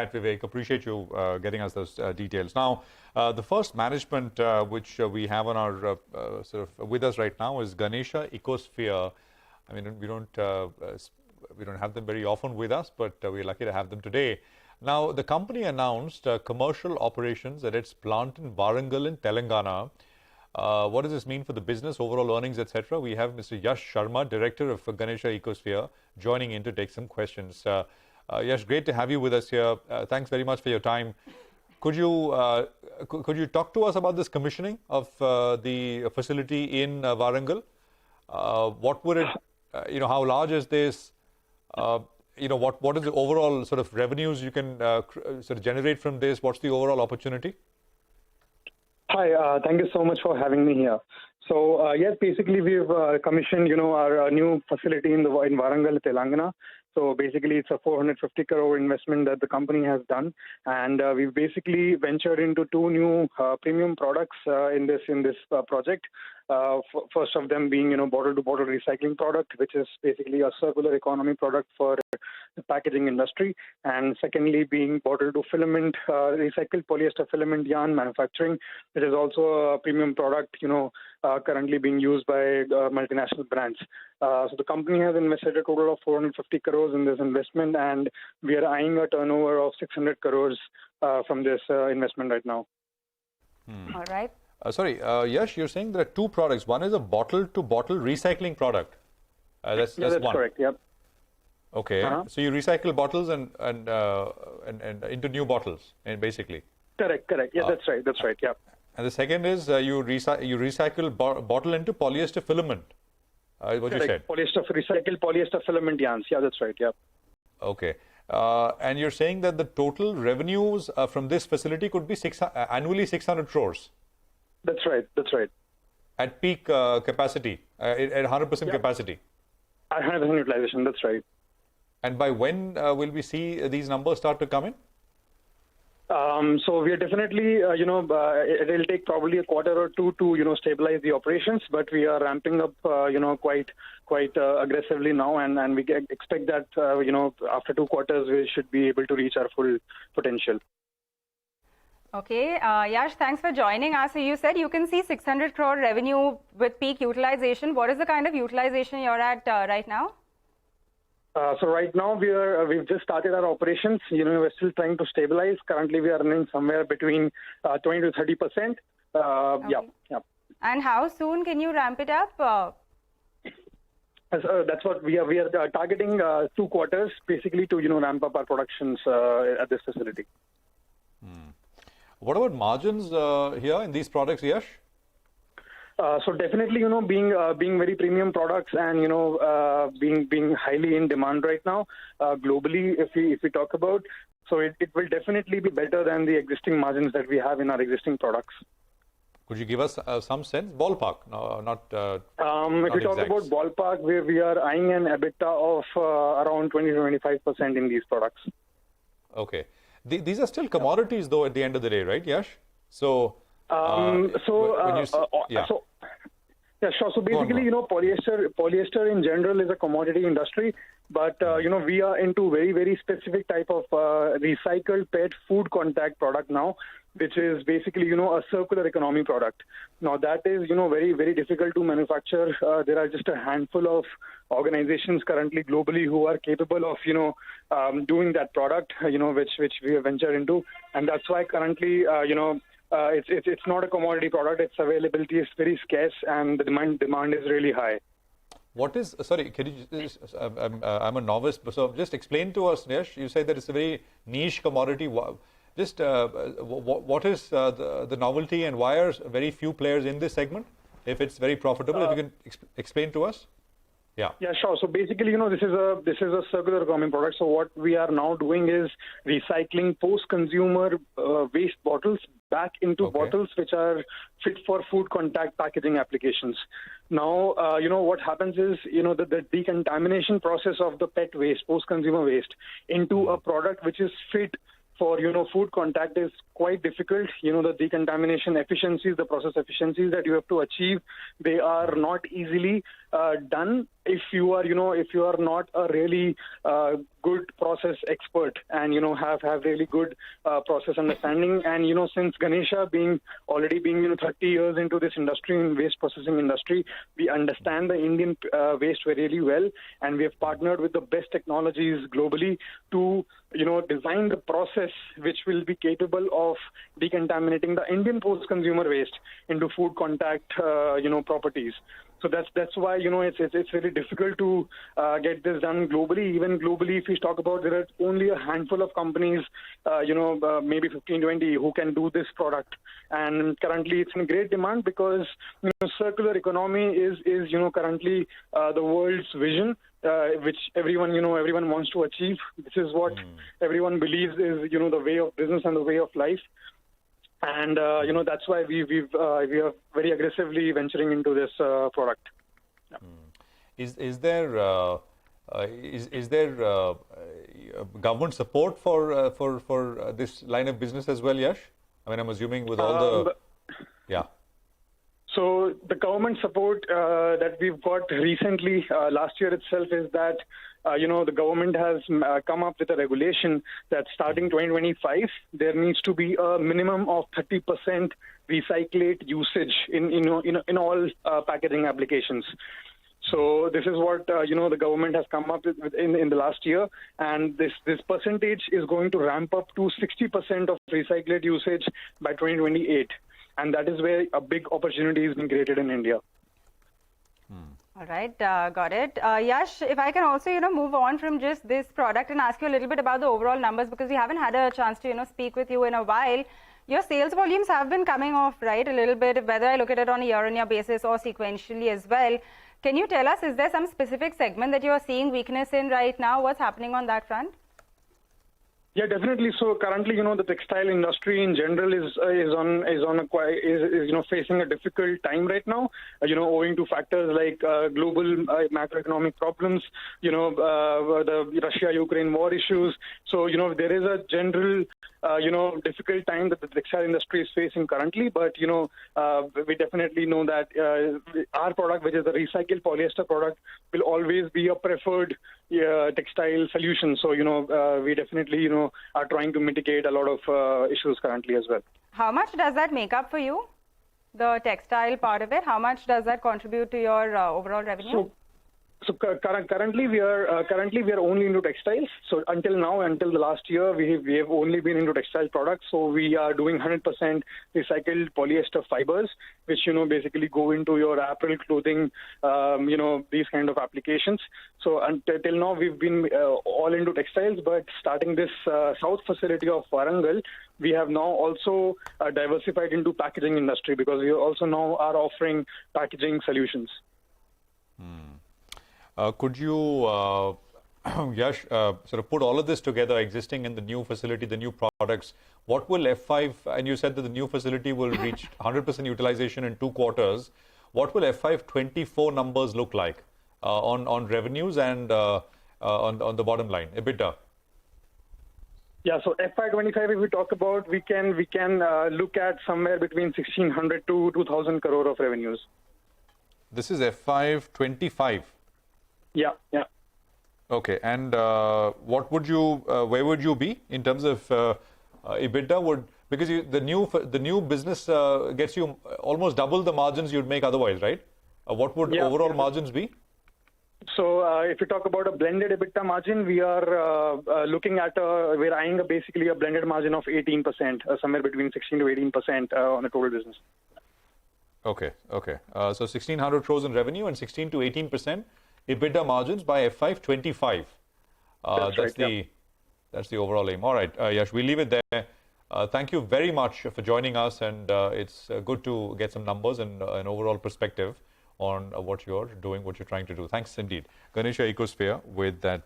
Right, Vivek, appreciate you getting us those details. Now, the first management which we have on our sort of with us right now is Ganesha Ecosphere. I mean, we don't have them very often with us, but we're lucky to have them today. Now, the company announced commercial operations at its plant in Warangal in Telangana. What does this mean for the business, overall earnings, etc.? We have Mr. Yash Sharma, Director of Ganesha Ecosphere, joining in to take some questions. Yash, great to have you with us here. Thanks very much for your time. Could you talk to us about this commissioning of the facility in Warangal? What would it, how large is this? What is the overall sort of revenues you can sort of generate from this? What's the overall opportunity? Hi, thank you so much for having me here. So yes, basically we've commissioned, our new facility in Warangal, Telangana. So basically, it's a 450 crore investment that the company has done, and we've basically ventured into two new premium products in this project. First of them being, bottle-to-bottle recycling product, which is basically a circular economy product for the packaging industry, and secondly being bottle-to-filament recycled polyester filament yarn manufacturing, which is also a premium product, currently being used by multinational brands. So the company has invested a total of 450 crores in this investment, and we are eyeing a turnover of 600 crores from this investment right now. All right. Sorry, Yash, you're saying there are two products. One is a bottle-to-bottle recycling product. That's that's one. Correct. Yep. Okay. So you recycle bottles and into new bottles, basically. Correct. Yeah, that's right. Yeah. And the second is you recycle bottle into polyester filament. What you said? Recycled polyester filament yarns. Yeah, that's right. Yeah. Okay. And you're saying that the total revenues from this facility could be annually 600 crores. That's right. At peak capacity, at 100% capacity. At 100% utilization. That's right. And by when will we see these numbers start to come in? So we are definitely, it'll take probably a quarter or two to, stabilize the operations, but we are ramping up, quite aggressively now, and we expect that, after 2 quarters, we should be able to reach our full potential. Okay, Yash, thanks for joining us. So you said you can see 600 crore revenue with peak utilization. What is the kind of utilization you're at right now? So right now we've just started our operations. We're still trying to stabilize. Currently, we are running somewhere between 20 to 30%. Okay. Yeah. And how soon can you ramp it up? That's what we are targeting 2 quarters, basically, to ramp up our productions at this facility. What about margins here in these products, Yash? So definitely, being very premium products and, being highly in demand right now, globally, if we talk about, so it will definitely be better than the existing margins that we have in our existing products. Could you give us some sense? Ballpark, not if we talk about ballpark, we are eyeing an EBITDA of around 20 to 25% in these products. Okay. These are still commodities, though, at the end of the day, right, Yash? So... Yeah, sure. So basically, polyester in general is a commodity industry, but we are into very, very specific type of recycled PET food contact product now, which is basically, a circular economy product. Now that is, very, very difficult to manufacture. There are just a handful of organizations currently globally who are capable of, doing that product, which we have ventured into, and that's why currently, it's not a commodity product. Its availability is very scarce, and the demand is really high. What is, sorry, can you just, I'm a novice, so just explain to us, Yash. You say that it's a very niche commodity. Just what is the novelty, and why are very few players in this segment? If it's very profitable, if you can explain to us. Yeah, sure. So basically, this is a circular economy product. So what we are now doing is recycling post-consumer waste bottles back into bottles which are fit for food contact packaging applications. Now, what happens is, the decontamination process of the PET waste, post-consumer waste, into a product which is fit for, food contact is quite difficult. The decontamination efficiencies, the process efficiencies that you have to achieve, they are not easily done if you are, if you are not a really good process expert and, have really good process understanding. And, since Ganesha already being 30 years into this industry, in waste processing industry, we understand the Indian waste really well, and we have partnered with the best technologies globally to, design the process which will be capable of decontaminating the Indian post-consumer waste into food contact, properties. So that's why, it's really difficult to get this done globally. Even globally, if we talk about, there are only a handful of companies, maybe 15, 20 who can do this product. And currently it's in great demand because, circular economy is currently the world's vision, which everyone wants to achieve. This is what everyone believes is, the way of business and the way of life. And, that's why we are very aggressively venturing into this product. Yeah. Is there government support for this line of business as well, Yash? I mean, I'm assuming with all the... Yeah. So the government support that we've got recently, last year itself, is that the government has come up with a regulation that starting 2025, there needs to be a minimum of 30% recyclate usage in all packaging applications. So this is what the government has come up with in the last year, and this percentage is going to ramp up to 60% of recyclate usage by 2028, and that is where a big opportunity is being created in India. All right, got it. Yash, if I can also, move on from just this product and ask you a little bit about the overall numbers, because we haven't had a chance to, speak with you in a while. Your sales volumes have been coming off, right, a little bit, whether I look at it on a year-on-year basis or sequentially as well. Can you tell us, is there some specific segment that you are seeing weakness in right now? What's happening on that front? Yeah, definitely. So currently, the textile industry in general is facing a difficult time right now. Owing to factors like global macroeconomic problems, the Russia-Ukraine war issues. So there is a general difficult time that the textile industry is facing currently. But we definitely know that our product, which is the recycled polyester product, will always be a preferred textile solution. So we definitely are trying to mitigate a lot of issues currently as well. How much does that make up for you, the textile part of it? How much does that contribute to your overall revenue? So currently we are only into textiles. So until the last year, we have only been into textile products. So we are doing 100% recycled polyester fibers, which basically go into your apparel, clothing, these kind of applications. So until now we've been all into textiles, but starting this south facility of Warangal, we have now also diversified into packaging industry, because we also now are offering packaging solutions. Could you, Yash, sort of put all of this together, existing in the new facility, the new products? What will F5, and you said that the new facility will reach 100% utilization in 2 quarters. What will F524 numbers look like on revenues and on the bottom line, EBITDA? Yeah, so FY25, if we talk about, we can look at somewhere between 1,600 to 2,000 crore of revenues. This is F525. Yeah. Okay, and what would you, where would you be in terms of EBITDA? Because the new business gets you almost double the margins you'd make otherwise, right? What would overall margins be? So if you talk about a blended EBITDA margin, we are looking at we're eyeing basically a blended margin of 18%, somewhere between 16 to 18% on a total business. Okay. So 1,600 crores in revenue and 16 to 18% EBITDA margins by F525. That's the overall aim. All right, Yash, we'll leave it there. Thank you very much for joining us, and it's good to get some numbers and an overall perspective on what you're doing, what you're trying to do. Thanks indeed. Ganesha Ecosphere with that